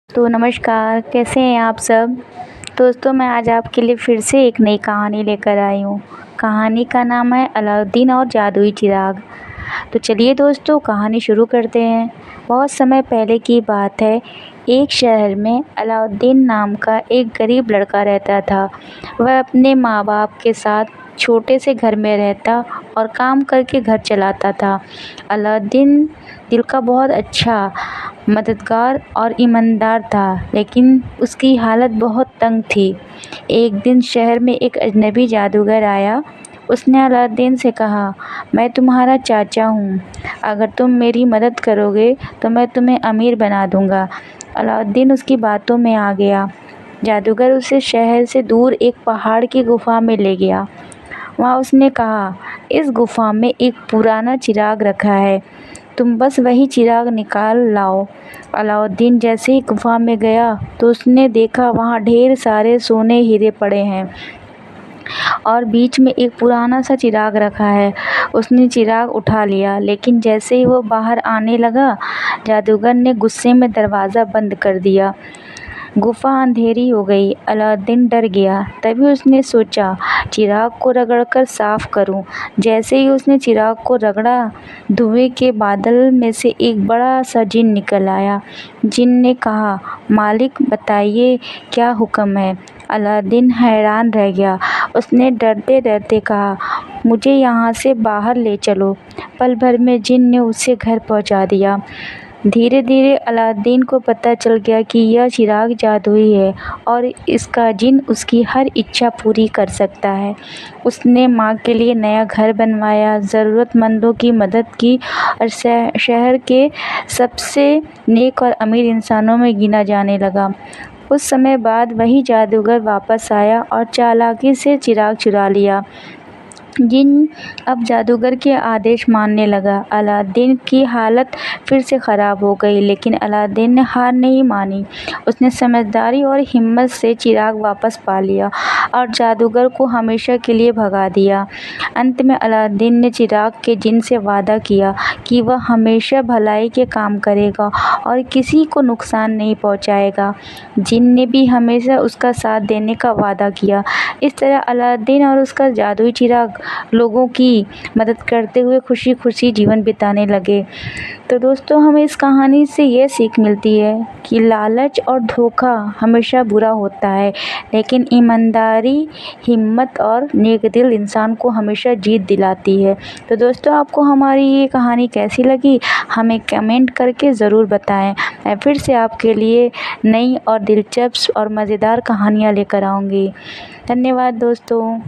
तो नमस्कार, कैसे हैं आप सब। दोस्तों, मैं आज आपके लिए फिर से एक नई कहानी लेकर आई हूँ। कहानी का नाम है अलाउद्दीन और जादुई चिराग। तो चलिए दोस्तों, कहानी शुरू करते हैं। बहुत समय पहले की बात है। एक शहर में अलाउद्दीन नाम का एक गरीब लड़का रहता था। वह अपने माँ बाप के साथ छोटे से घर में रहता और काम करके घर चलाता था। अलाउद्दीन दिल का बहुत अच्छा, मददगार और ईमानदार था, लेकिन उसकी हालत बहुत तंग थी। एक दिन शहर में एक अजनबी जादूगर आया। उसने अलाउद्दीन से कहा, मैं तुम्हारा चाचा हूँ। अगर तुम मेरी मदद करोगे तो मैं तुम्हें अमीर बना दूंगा। अलाउद्दीन उसकी बातों में आ गया। जादूगर उसे शहर से दूर एक पहाड़ की गुफा में ले गया। वहाँ उसने कहा, इस गुफा में एक पुराना चिराग रखा है, तुम बस वही चिराग निकाल लाओ। अलाउद्दीन जैसे ही गुफा में गया तो उसने देखा वहाँ ढेर सारे सोने हीरे पड़े हैं और बीच में एक पुराना सा चिराग रखा है। उसने चिराग उठा लिया, लेकिन जैसे ही वो बाहर आने लगा, जादूगर ने गुस्से में दरवाज़ा बंद कर दिया। गुफा अंधेरी हो गई। अलाउद्दीन डर गया। तभी उसने सोचा, चिराग को रगड़कर साफ करूं। जैसे ही उसने चिराग को रगड़ा, धुएं के बादल में से एक बड़ा सा जिन निकल आया। जिन ने कहा, मालिक बताइए क्या हुक्म है। अलाउद्दीन हैरान रह गया। उसने डरते डरते कहा, मुझे यहाँ से बाहर ले चलो। पल भर में जिन ने उसे घर पहुँचा दिया। धीरे धीरे अलाउद्दीन को पता चल गया कि यह चिराग जादुई है और इसका जिन उसकी हर इच्छा पूरी कर सकता है। उसने माँ के लिए नया घर बनवाया, ज़रूरतमंदों की मदद की और शहर के सबसे नेक और अमीर इंसानों में गिना जाने लगा। कुछ समय बाद वही जादूगर वापस आया और चालाकी से चिराग चुरा लिया। जिन अब जादूगर के आदेश मानने लगा। अलाउद्दीन की हालत फिर से ख़राब हो गई, लेकिन अलाउद्दीन ने हार नहीं मानी। उसने समझदारी और हिम्मत से चिराग वापस पा लिया और जादूगर को हमेशा के लिए भगा दिया। अंत में अलाउद्दीन ने चिराग के जिन से वादा किया कि वह हमेशा भलाई के काम करेगा और किसी को नुकसान नहीं पहुंचाएगा। जिन ने भी हमेशा उसका साथ देने का वादा किया। इस तरह अलाउद्दीन और उसका जादुई चिराग लोगों की मदद करते हुए खुशी खुशी जीवन बिताने लगे। तो दोस्तों, हमें इस कहानी से ये सीख मिलती है कि लालच और धोखा हमेशा बुरा होता है, लेकिन ईमानदारी, हिम्मत और नेक दिल इंसान को हमेशा जीत दिलाती है। तो दोस्तों, आपको हमारी ये कहानी कैसी लगी, हमें कमेंट करके ज़रूर बताएं। मैं फिर से आपके लिए नई और दिलचस्प और मज़ेदार कहानियाँ लेकर आऊँगी। धन्यवाद दोस्तों।